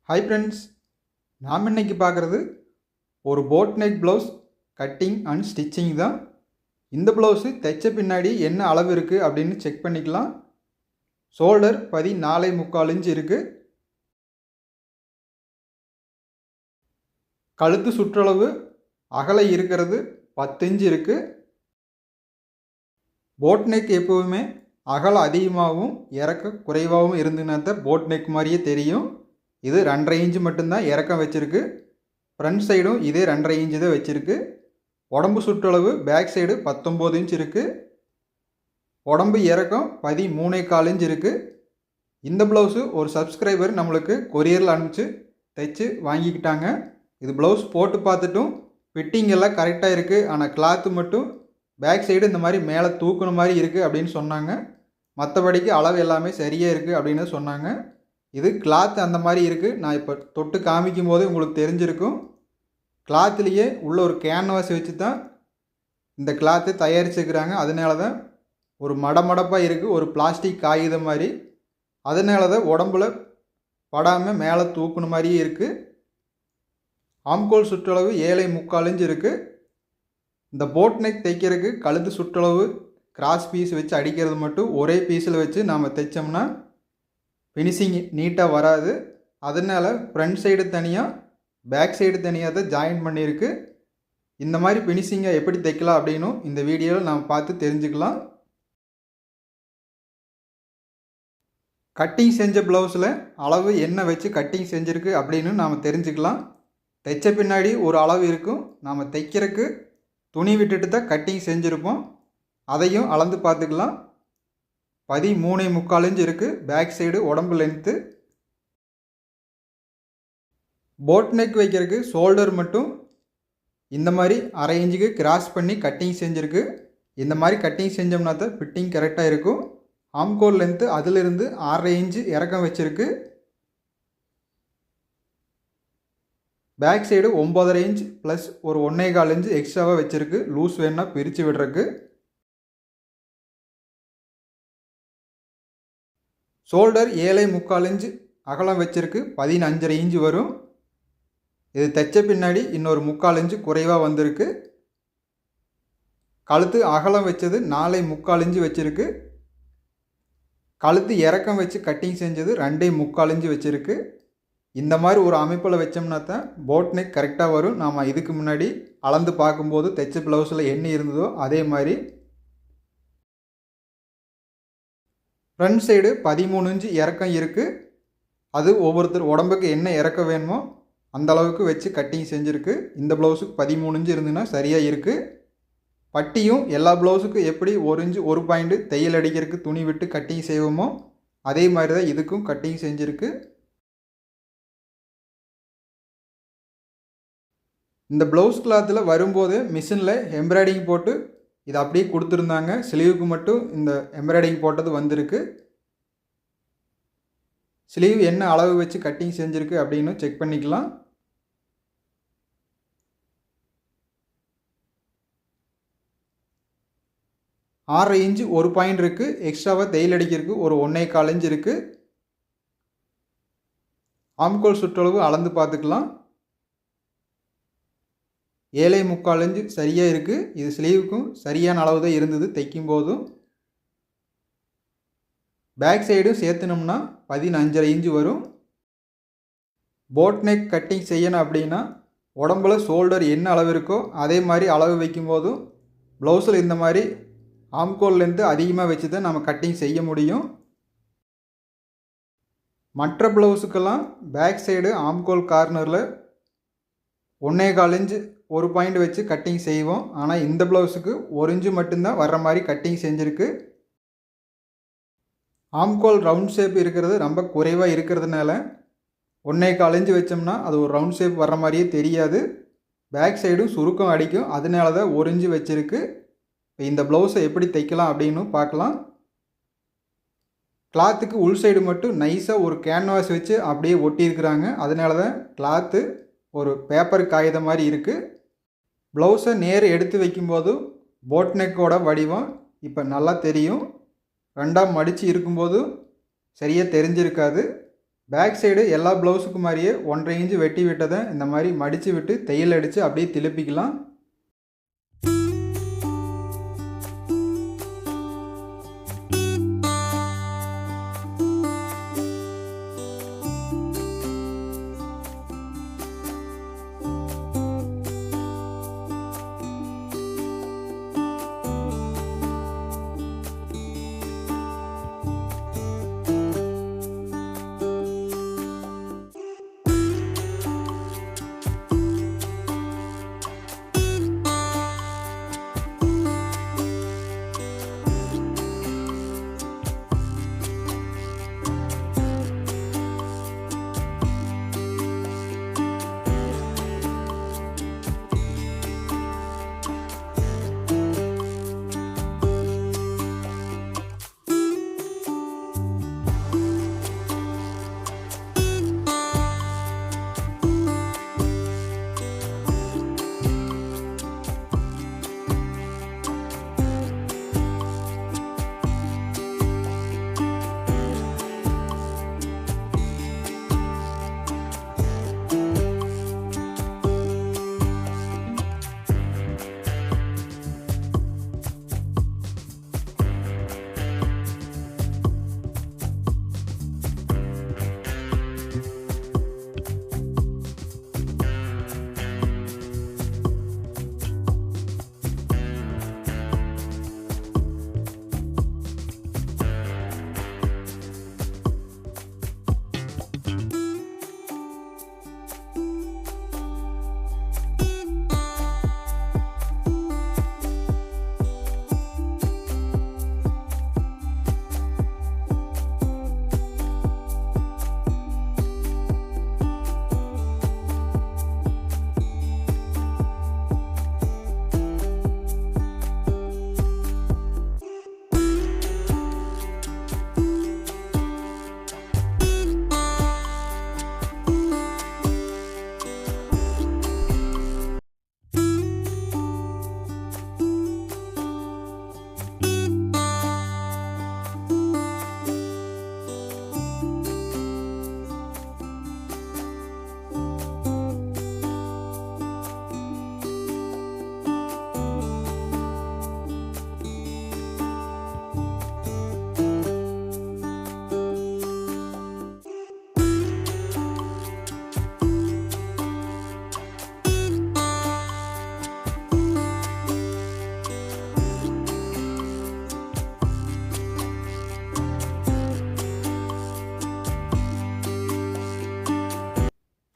Hi friends, நாம் இன்னைக்கு பார்க்குறது ஒரு boat neck blouse cutting and stitching தான். இந்த ப்ளவுஸு தைச்ச பின்னாடி என்ன அளவு இருக்குது அப்படின்னு செக் பண்ணிக்கலாம். ஷோல்டர் 14.25 இன்ச் இருக்குது. கழுத்து சுற்றளவு அகலை இருக்கிறது 10 இன்ச் இருக்குது. போட் நெக் எப்போவுமே அகலம் அதிகமாகவும் இறக்க குறைவாகவும் இருந்துன்னா தான் போட் நெக் மாதிரியே தெரியும். இது 2.5 இன்ச்சு மட்டும்தான் இறக்கம் வச்சுருக்கு. ஃப்ரண்ட் சைடும் இதே 2.5 இன்ச்சு தான் வச்சுருக்கு. உடம்பு சுற்றளவு பேக் சைடு 19 இன்ச் இருக்குது. உடம்பு இறக்கம் 13.25 இன்ச் இருக்குது. இந்த ப்ளவுஸு ஒரு சப்ஸ்கிரைபர் நம்மளுக்கு கொரியரில் அனுப்பிச்சு தைச்சு வாங்கிக்கிட்டாங்க. இது ப்ளவுஸ் போட்டு பார்த்துட்டும் ஃபிட்டிங் எல்லாம் கரெக்டாக இருக்குது, ஆனால் கிளாத்து மட்டும் பேக் சைடு இந்த மாதிரி மேலே தூக்குன மாதிரி இருக்குது அப்படின்னு சொன்னாங்க. மற்றபடிக்கு அளவு எல்லாமே சரியாக இருக்குது அப்படின்னு சொன்னாங்க. இது கிளாத் அந்த மாதிரி இருக்குது. நான் இப்போ தொட்டு காமிக்கும் போது உங்களுக்கு தெரிஞ்சிருக்கும். கிளாத்துலேயே உள்ள ஒரு கேன்வாஸ் வச்சு தான் இந்த கிளாத்து தயாரிச்சுக்கிறாங்க. அதனால தான் ஒரு மடமடப்பாக இருக்குது, ஒரு பிளாஸ்டிக் காகிதம் மாதிரி. அதனால தான் உடம்புல படாமல் மேலே தூக்குன மாதிரியே இருக்குது. ஆம்கோல் சுற்றளவு 7.25 இன்ச் இருக்குது. இந்த போட் நெக் தைக்கிறதுக்கு கழுத்து சுற்றளவு கிராஸ் பீஸ் வச்சு அடிக்கிறது மட்டும் ஒரே பீஸில் வச்சு நாம் தைச்சோம்னா ஃபினிஷிங் நீட்டாக வராது. அதனால் ஃப்ரண்ட் சைடு தனியாக பேக் சைடு தனியாக தான் ஜாயின் பண்ணியிருக்கு. இந்த மாதிரி ஃபினிஷிங்கை எப்படி தைக்கலாம் அப்படின்னு இந்த வீடியோவில் நாம் பார்த்து தெரிஞ்சுக்கலாம். கட்டிங் செஞ்ச ப்ளவுஸில் அளவு என்ன வச்சு கட்டிங் செஞ்சுருக்கு அப்படின்னு நாம் தெரிஞ்சுக்கலாம். தைச்ச பின்னாடி ஒரு அளவு இருக்கும், நாம் தைக்கிறதுக்கு துணி விட்டுட்டு தான் கட்டிங் செஞ்சுருப்போம். அதையும் அளந்து பார்த்துக்கலாம். 13.25 இன்ச் இருக்குது பேக் சைடு உடம்பு லென்த்து. போட் நெக் வைக்கிறதுக்கு ஷோல்டர் மட்டும் இந்த மாதிரி 1/2 இன்ச்சுக்கு கிராஸ் பண்ணி கட்டிங் செஞ்சுருக்கு. இந்த மாதிரி கட்டிங் செஞ்சோம்னா தான் ஃபிட்டிங் கரெக்டாக இருக்கும். ஆம்கோல் லென்த்து அதிலிருந்து 6.5 இன்ச்சு இறக்கம் வச்சுருக்கு. பேக் சைடு 9.5 இன்ச் ப்ளஸ் ஒரு 1.25 இன்ச்சு எக்ஸ்ட்ராவாக வச்சுருக்கு, லூஸ் வேணுன்னா பிரித்து விடுறதுக்கு. ஷோல்டர் 7.25 இன்ச் அகலம் வச்சுருக்கு, 15.5 இன்ச்சு வரும். இது தைச்ச பின்னாடி இன்னொரு 3/4 இன்ச்சு குறைவாக வந்திருக்கு. கழுத்து அகலம் வச்சது 4.25 இன்ச்சு வச்சுருக்கு. கழுத்து இறக்கம் வச்சு கட்டிங் செஞ்சது 2.25 இன்ச்சு வச்சுருக்கு. இந்த மாதிரி ஒரு அமைப்பில் வச்சோம்னா தான் போட் நெக் கரெக்டாக வரும். நாம் இதுக்கு முன்னாடி அளந்து பார்க்கும்போது தைச்ச ப்ளவுஸில் என்ன இருந்ததோ அதே மாதிரி. ஃப்ரண்ட் சைடு 13 இன்ச்சு இறக்கம் இருக்குது. அது ஒவ்வொருத்தர் உடம்புக்கு என்ன இறக்கம் வேணுமோ அந்த அளவுக்கு வச்சு கட்டிங் செஞ்சுருக்கு. இந்த ப்ளவுஸுக்கு 13 இன்ச்சு இருந்துன்னா சரியாக இருக்குது. பட்டியும் எல்லா ப்ளவுஸுக்கும் எப்படி 1 இன்ச்சு 1 பாயிண்ட் தையல் அடிக்கிறதுக்கு துணி விட்டு கட்டிங் செய்வோமோ அதே மாதிரி தான் இதுக்கும் கட்டிங் செஞ்சுருக்கு. இந்த ப்ளவுஸ் கிளாத்தில் வரும்போது மிஷினில் எம்ப்ராய்டிங் போட்டு இது அப்படியே கொடுத்துருந்தாங்க. ஸ்லீவுக்கு மட்டும் இந்த எம்ப்ராய்டிங் போட்டது வந்திருக்கு. ஸ்லீவ் என்ன அளவு வச்சு கட்டிங் செஞ்சுருக்கு அப்படின்னு செக் பண்ணிக்கலாம். ஆறரை இன்ச்சு 1 பாயிண்ட் இருக்குது. எக்ஸ்ட்ராவாக தையல் அடிக்கிறதுக்கு ஒரு 1.25 இன்ச் இருக்குது. ஆம்கோல் சுற்றளவு அளந்து பார்த்துக்கலாம். 7.25 இன்ச்சு சரியாக இருக்குது. இது ஸ்லீவுக்கும் சரியான அளவு தான் இருந்தது தைக்கும் போதும். பேக் சைடும் சேர்த்துனோம்னா 15.5 இன்ச்சு வரும். போட் நெக் கட்டிங் செய்யணும் அப்படின்னா உடம்புல ஷோல்டர் என்ன அளவு இருக்கோ அதே மாதிரி அளவு வைக்கும்போதும் ப்ளவுஸில் இந்த மாதிரி ஆம்கோல்லேருந்து அதிகமாக வச்சு தான் நம்ம கட்டிங் செய்ய முடியும். மற்ற ப்ளவுஸுக்கெல்லாம் பேக் சைடு ஆம்கோல் கார்னரில் 1.25 இன்ச்சு 1 பாயிண்ட் வச்சு கட்டிங் செய்வோம். ஆனால் இந்த ப்ளவுஸுக்கு 1 இன்ச்சு மட்டும்தான் வர்ற மாதிரி கட்டிங் செஞ்சுருக்கு. ஆம்கோல் ரவுண்ட் ஷேப் இருக்கிறது ரொம்ப குறைவாக இருக்கிறதுனால 1.25 இன்ச்சு வச்சோம்னா அது ஒரு ரவுண்ட் ஷேப் வர்ற மாதிரியே தெரியாது. பேக் சைடும் சுருக்கம் அடிக்கும். அதனால தான் 1 இன்ச்சு வச்சுருக்கு. இப்போ இந்த ப்ளவுஸை எப்படி தைக்கலாம் அப்படின்னு பார்க்கலாம். கிளாத்துக்கு உள் சைடு மட்டும் நைஸாக ஒரு கேன்வாஸ் வச்சு அப்படியே ஒட்டியிருக்கிறாங்க. அதனால தான் கிளாத்து ஒரு பேப்பர் காகிதம் மாதிரி இருக்குது. ப்ளவுஸை நேர் எடுத்து வைக்கும்போது போட் நெக்கோட வடிவம் இப்போ நல்லா தெரியும். ரெண்டாக மடித்து இருக்கும்போது சரியாக தெரிஞ்சிருக்காது. பேக் சைடு எல்லா ப்ளவுஸுக்கு மாதிரியே 1.5 இன்ச்சு வெட்டி விட்டதை இந்த மாதிரி மடித்து விட்டு தையல் அடித்து அப்படியே திருப்பிக்கலாம்.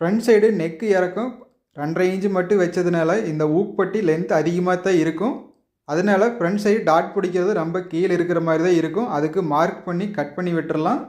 ஃப்ரண்ட் சைடு நெக்கு இறக்கம் 2.5 இன்ச்சு மட்டும் வச்சதுனால இந்த ஊக்பட்டி லென்த் அதிகமாக தான் இருக்கும். அதனால ஃப்ரண்ட் சைடு டாட் பிடிக்கிறது ரொம்ப கீழே இருக்கிற மாதிரி தான் இருக்கும். அதுக்கு மார்க் பண்ணி கட் பண்ணி விட்டுறலாம்.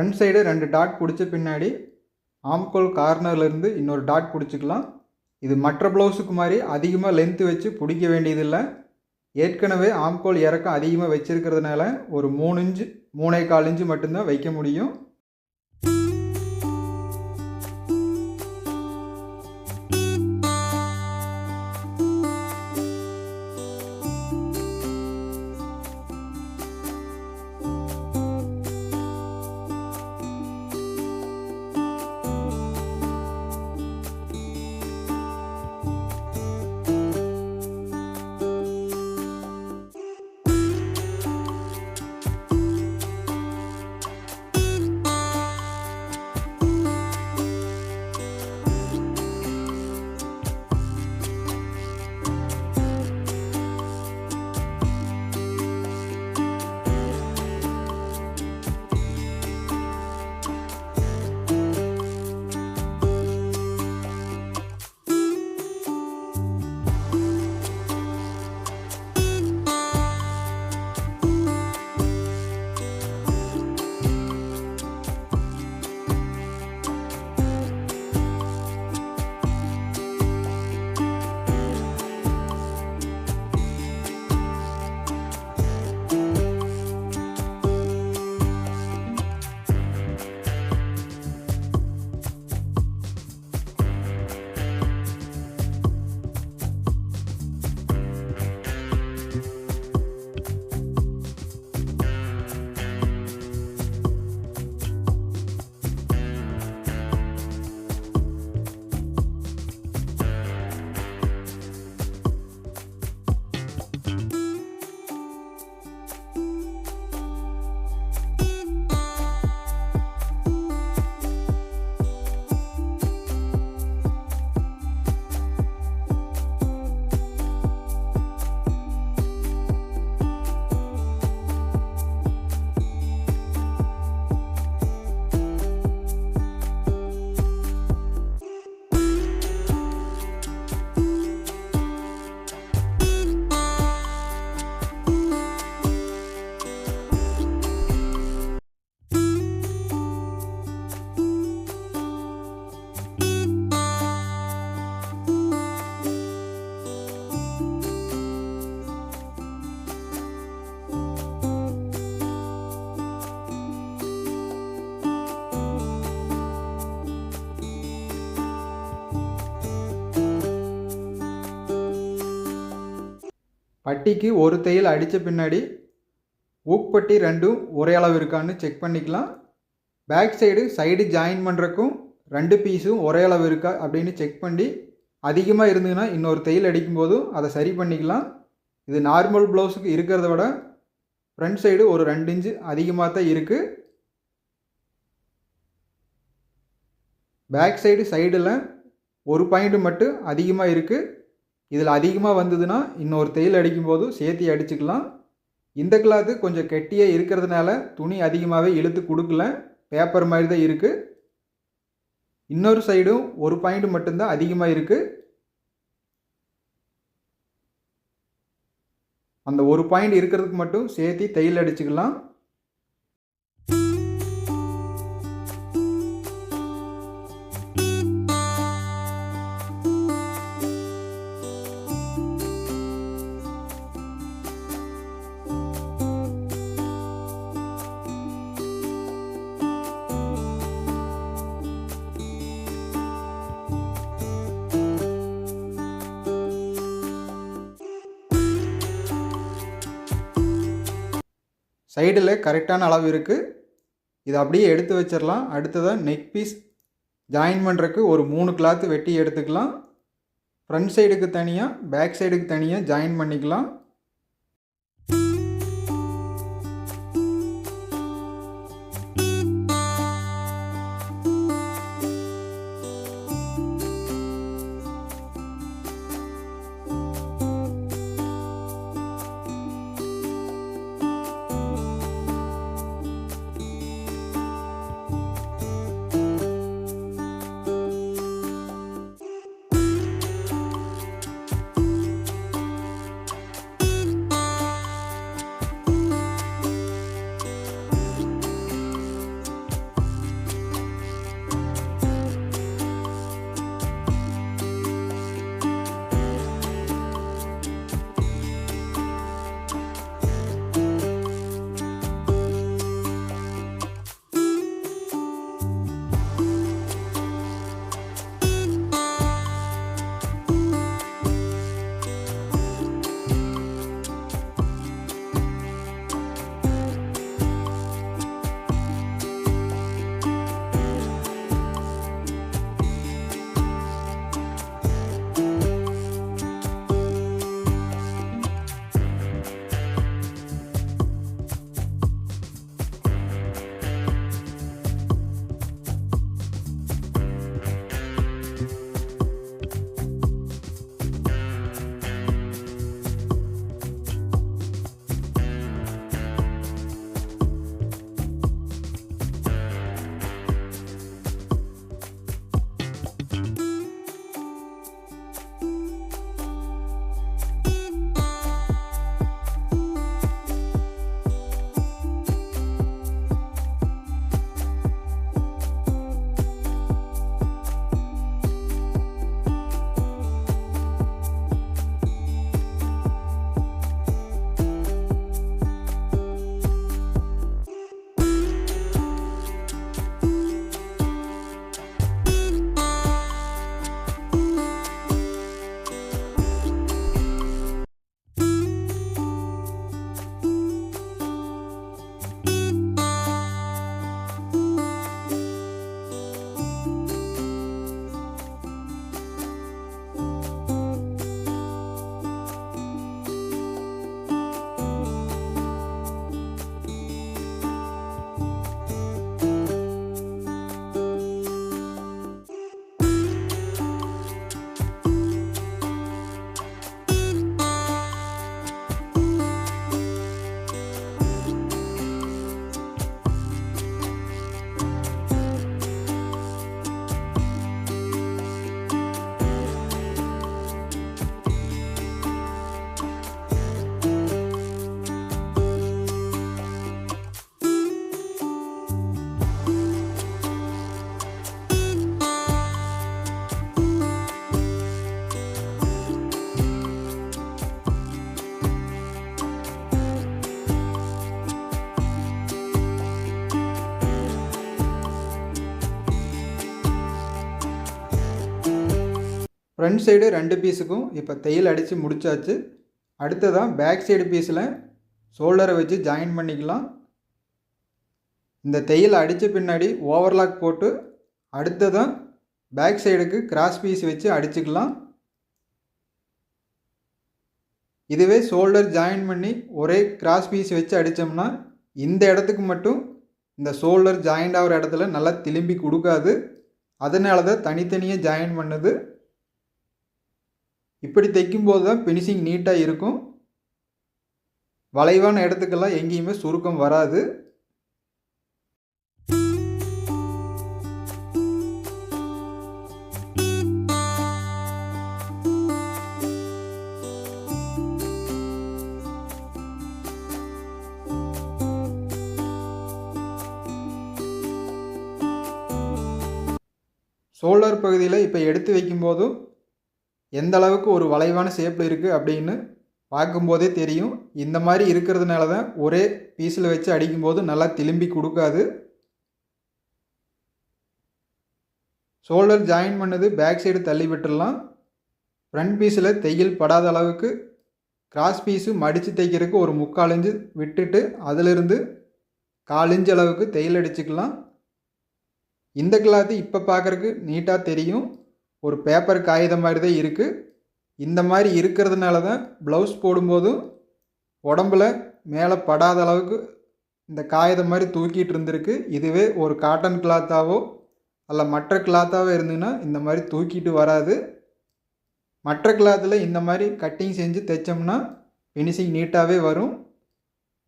ஃப்ரண்ட் சைடு 2 டாட் பிடிச்ச பின்னாடி ஆம்கோல் கார்னர்லேருந்து இன்னொரு டாட் பிடிச்சிக்கலாம். இது மற்ற ப்ளவுஸுக்கு மாதிரி அதிகமாக லென்த்து வச்சு பிடிக்க வேண்டியதில்லை. ஏற்கனவே ஆம்கோல் இறக்கம் அதிகமாக வச்சுருக்கிறதுனால ஒரு 3 இன்ச்சு 3.25 இன்ச்சு மட்டும்தான் வைக்க முடியும். பட்டிக்கு ஒரு தையல் அடித்த பின்னாடி ஊக்பட்டி ரெண்டும் ஒரே அளவு இருக்கான்னு செக் பண்ணிக்கலாம். பேக் சைடு ஜாயின் பண்ணுறக்கும் 2 பீஸும் ஒரே அளவு இருக்கா அப்படின்னு செக் பண்ணி அதிகமாக இருந்ததுன்னா இன்னொரு தையல் அடிக்கும்போதும் அதை சரி பண்ணிக்கலாம். இது நார்மல் ப்ளவுஸுக்கு இருக்கிறத விட ஃப்ரண்ட் சைடு ஒரு 2 இன்ச்சு அதிகமாக தான் இருக்குது. பேக் சைடில் ஒரு பாயிண்ட் மட்டும் அதிகமாக இருக்குது. இதில் அதிகமாக வந்ததுன்னா இன்னொரு தையல் அடிக்கும்போது சேர்த்தி அடிச்சுக்கலாம். இந்த கிளாத்து கொஞ்சம் கெட்டியாக இருக்கிறதுனால துணி அதிகமாகவே இழுத்து கொடுக்கல, பேப்பர் மாதிரி தான் இருக்குது. இன்னொரு சைடும் ஒரு பாயிண்ட் மட்டும்தான் அதிகமாக இருக்குது. அந்த ஒரு பாயிண்ட் இருக்கிறதுக்கு மட்டும் சேர்த்தி தையல் அடிச்சுக்கலாம். சைடில் கரெக்டான அளவு இருக்குது. இதை அப்படியே எடுத்து வச்சிடலாம். அடுத்ததாக நெக் பீஸ் ஜாயின் பண்ணுறதுக்கு ஒரு 3 கிளாத்து வெட்டி எடுத்துக்கலாம். ஃப்ரண்ட் சைடுக்கு தனியாக பேக் சைடுக்கு தனியாக ஜாயின் பண்ணிக்கலாம். ஃப்ரண்ட் சைடு 2 பீஸுக்கும் இப்போ தையல் அடித்து முடிச்சாச்சு. அடுத்ததான் பேக் சைடு பீஸில் ஷோல்டரை வச்சு ஜாயின் பண்ணிக்கலாம். இந்த தையல் அடித்த பின்னாடி ஓவர்லாக் போட்டு அடுத்ததான் பேக் சைடுக்கு கிராஸ் பீஸ் வச்சு அடிச்சுக்கலாம். இதுவே ஷோல்டர் ஜாயின் பண்ணி ஒரே கிராஸ் பீஸ் வச்சு அடித்தோம்னா இந்த இடத்துக்கு மட்டும் இந்த ஷோல்டர் ஜாயிண்ட் ஆகிற இடத்துல நல்லா திரும்பி கொடுக்காது. அதனால தான் தனித்தனியாக ஜாயின் பண்ணுது. இப்படி தைக்கும்போது தான் ஃபினிஷிங் நீட்டாக இருக்கும். வளைவான இடத்துக்கெல்லாம் எங்கேயுமே சுருக்கம் வராது. ஷோல்டர் பகுதியில் இப்போ எடுத்து வைக்கும்போதும் எந்த அளவுக்கு ஒரு வளைவான ஷேப்பில் இருக்குது அப்படின்னு பார்க்கும்போதே தெரியும். இந்த மாதிரி இருக்கிறதுனால தான் ஒரே பீஸில் வச்சு அடிக்கும்போது நல்லா திரும்பி கொடுக்காது. ஷோல்டர் ஜாயின் பண்ணது பேக் சைடு தள்ளி விட்டுடலாம். ஃப்ரண்ட் பீஸில் தையல் படாத அளவுக்கு கிராஸ் பீஸு மடித்து தைக்கிறதுக்கு ஒரு 3/4 இன்ச்சு விட்டுட்டு அதிலிருந்து 1/4 இன்ச்சு அளவுக்கு தையல் அடிச்சுக்கலாம். இந்த கிளாத்து இப்போ பார்க்குறக்கு நீட்டாக தெரியும். ஒரு பேப்பர் காகிதம் மாதிரி தான் இருக்குது. இந்த மாதிரி இருக்கிறதுனால தான் ப்ளவுஸ் போடும்போதும் உடம்புல மேலே படாத அளவுக்கு இந்த காகிதம் மாதிரி தூக்கிட்டு இருந்திருக்கு. இதுவே ஒரு காட்டன் கிளாத்தாவோ அல்ல மற்ற கிளாத்தாவோ இருந்துன்னா இந்த மாதிரி தூக்கிட்டு வராது. மற்ற கிளாத்தில் இந்த மாதிரி கட்டிங் செஞ்சு தைச்சோம்னா ஃபினிஷிங் நீட்டாகவே வரும்.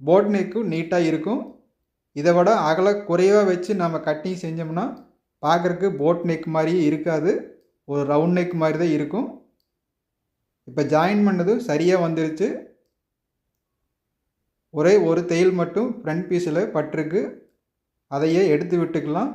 போட் நெக்கும் நீட்டாக இருக்கும். இதை விட அகல குறைவாக வச்சு நம்ம கட்டிங் செஞ்சோம்னா பார்க்குறக்கு போட் நெக் மாதிரியே இருக்காது. ஒரு ரவுண்ட் நெக் மாதிரி தான் இருக்கும். இப்போ ஜாயின் பண்ணது சரியாக வந்துருச்சு. ஒரே ஒரு தையல் மட்டும் ஃப்ரண்ட் பீஸில் பட்டிருக்கு. அதையே எடுத்து விட்டுக்கலாம்.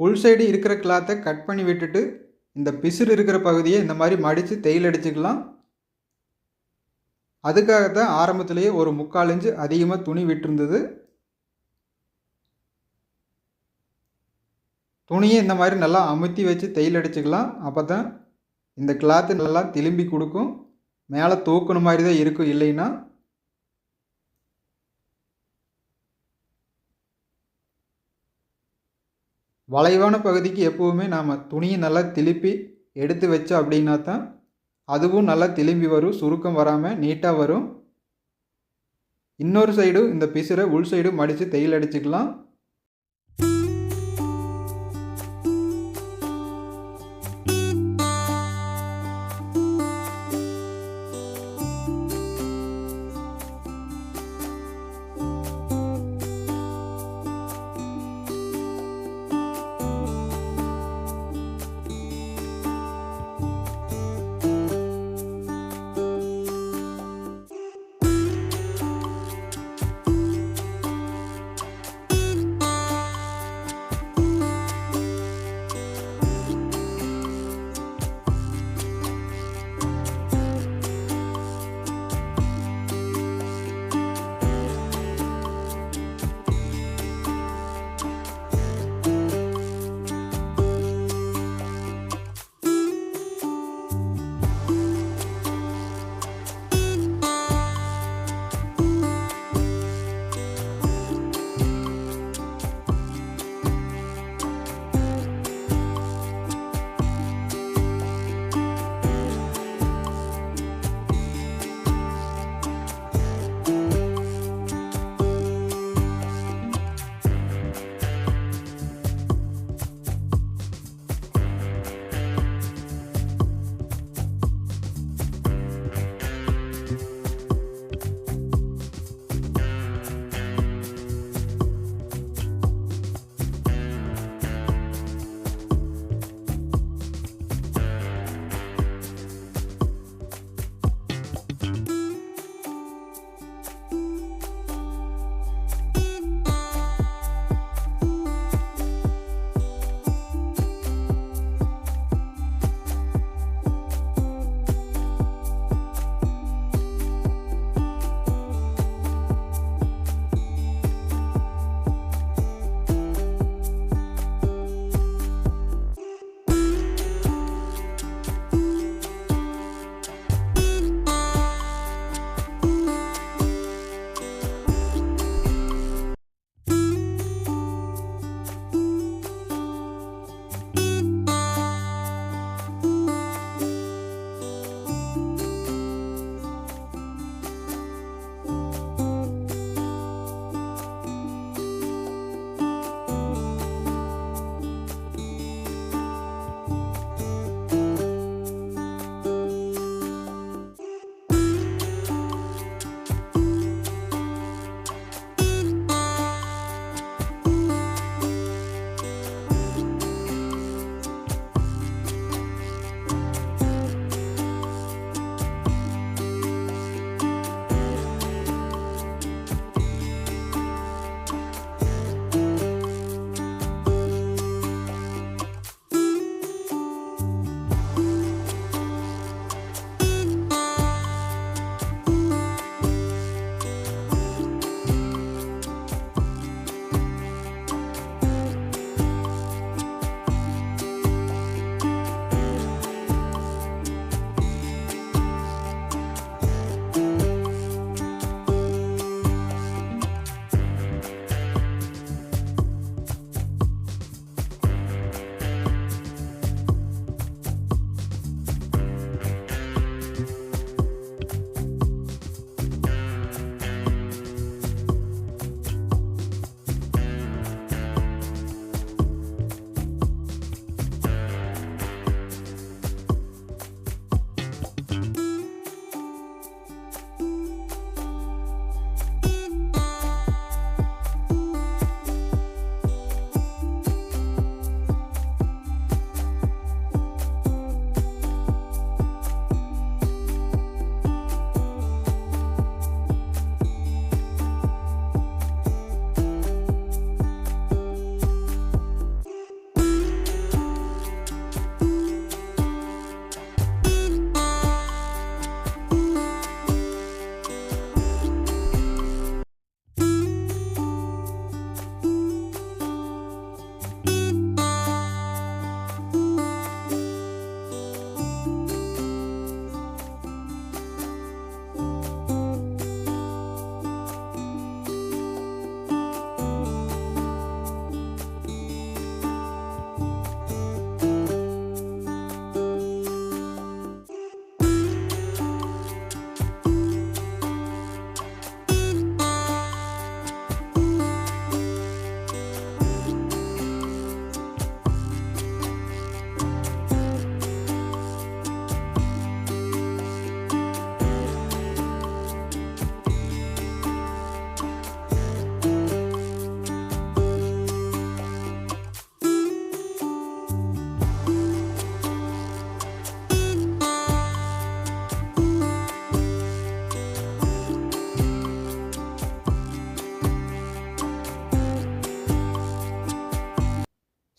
உள் சைடு இருக்கிற கிளாத்தை கட் பண்ணி விட்டுட்டு இந்த பிசுறு இருக்கிற பகுதியை இந்த மாதிரி மடித்து தையல் அடிச்சுக்கலாம். அதுக்காகத்தான் ஆரம்பத்திலேயே ஒரு 3/4 இன்ச்சு அதிகமாக துணி விட்டுருந்தது. துணியை இந்த மாதிரி நல்லா அமுத்தி வச்சு தையல் அடிச்சுக்கலாம். அப்போ தான் இந்த கிளாத்து நல்லா திரும்பி கொடுக்கும். மேலே தூக்குன மாதிரி தான் இருக்கும். இல்லைன்னா வளைவான பகுதிக்கு எப்போவுமே நாம் துணியை நல்லா திருப்பி எடுத்து வச்சோம் அப்படின்னா தான் அதுவும் நல்லா திரும்பி வரும். சுருக்கம் வராமல் நீட்டாக வரும். இன்னொரு சைடு இந்த பிசுரை உள் சைடு மடித்து தையல் அடிச்சுக்கலாம்.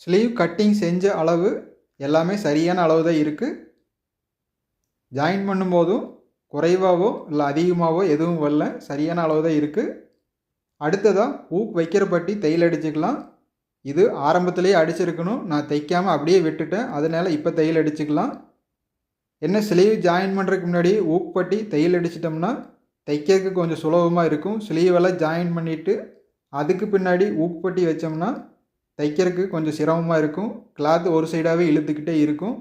ஸ்லீவ் கட்டிங் செஞ்ச அளவு எல்லாமே சரியான அளவு தான் இருக்குது. ஜாயின் பண்ணும்போதும் குறைவாகவோ இல்லை அதிகமாகவோ எதுவும் வரல, சரியான அளவு தான் இருக்குது. அடுத்ததாக ஊக் வைக்கிற பட்டி தையல் அடிச்சுக்கலாம். இது ஆரம்பத்திலேயே அடிச்சிருக்கணும், நான் தைக்காமல் அப்படியே விட்டுட்டேன், அதனால் இப்போ தையல் அடிச்சுக்கலாம். என்ன ஸ்லீவ் ஜாயின் பண்ணுறதுக்கு முன்னாடி ஊக் பட்டி தையல் அடிச்சிட்டோம்னா தைக்கிறதுக்கு கொஞ்சம் சுலபமாக இருக்கும். ஸ்லீவெல்லாம் ஜாயின் பண்ணிவிட்டு அதுக்கு பின்னாடி ஊக் பட்டி வச்சோம்னா தைக்கிறதுக்கு கொஞ்சம் சிரமமாக இருக்கும். கிளாத் ஒரு சைடாகவே இழுத்துக்கிட்டே இருக்கும்.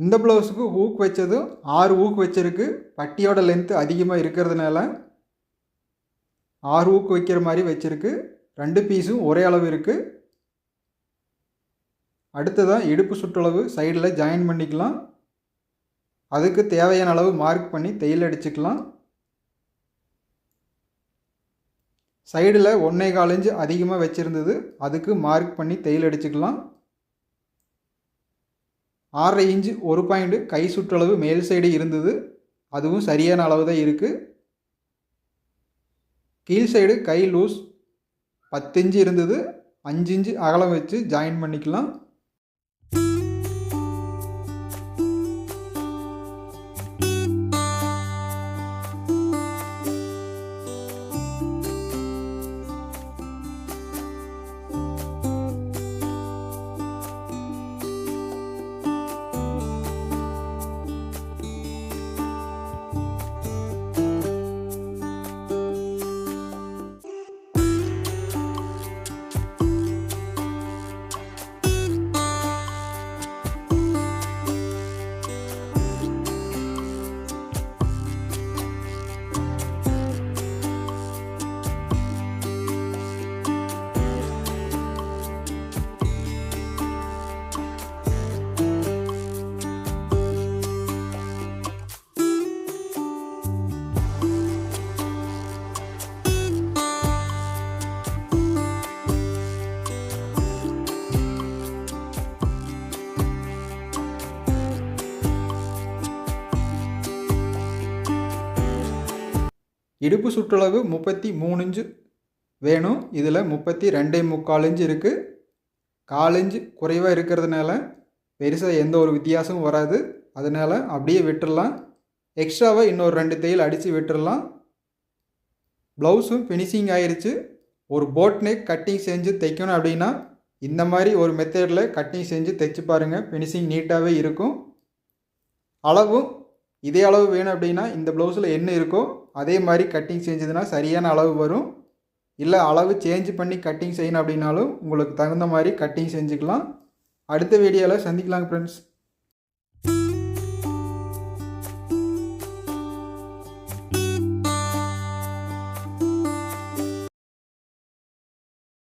இந்த ப்ளவுஸுக்கு ஹூக் வச்சதும் 6 ஹூக் வச்சிருக்கு. பட்டியோட லென்த்து அதிகமாக இருக்கிறதுனால 6 ஹூக் வைக்கிற மாதிரி வச்சுருக்கு. 2 பீஸும் ஒரே அளவு இருக்குது. அடுத்ததாக இடுப்பு சுற்றளவு சைடில் ஜாயின் பண்ணிக்கலாம். அதுக்கு தேவையான அளவு மார்க் பண்ணி தையல் அடிச்சுக்கலாம். சைடில் 1.25 இன்ச் அதிகமாக வச்சுருந்தது, அதுக்கு மார்க் பண்ணி தையல் அடிச்சுக்கலாம். 6.5 இன்ச் ஒரு பாயிண்ட் கை சுற்றளவு மேல் சைடு இருந்தது, அதுவும் சரியான அளவு தான் இருக்குது. கீழ் சைடு கை லூஸ் 10 இன்ச் இருந்தது, 5 இன்ச் அகலம் வச்சு ஜாயின் பண்ணிக்கலாம். இடுப்பு சுற்றளவு 33 இன்ச்சு வேணும். இதில் 32.25 இன்ச்சு இருக்குது. 1/4 இன்ச்சு குறைவாக இருக்கிறதுனால பெருசாக எந்த ஒரு வித்தியாசமும் வராது. அதனால் அப்படியே விட்டுடலாம். எக்ஸ்ட்ராவாக இன்னொரு 2 தையல் அடித்து விட்டுடலாம். ப்ளவுஸும் ஃபினிஷிங் ஆயிடுச்சு. ஒரு போட் நெக் கட்டிங் செஞ்சு தைக்கணும் அப்படின்னா இந்த மாதிரி ஒரு மெத்தடில் கட்டிங் செஞ்சு தைச்சு பாருங்கள். ஃபினிஷிங் நீட்டாகவே இருக்கும். அளவும் இதே அளவு வேணும் அப்படின்னா இந்த ப்ளவுஸில் என்ன இருக்கோ அதே மாதிரி கட்டிங் செஞ்சதுன்னா சரியான அளவு வரும். இல்லை அளவு சேஞ்ச் பண்ணி கட்டிங் செய்யணும் அப்படின்னாலும் உங்களுக்கு தகுந்த மாதிரி கட்டிங் செஞ்சுக்கலாம். அடுத்த வீடியோவில் சந்திக்கலாங்க ஃப்ரெண்ட்ஸ்.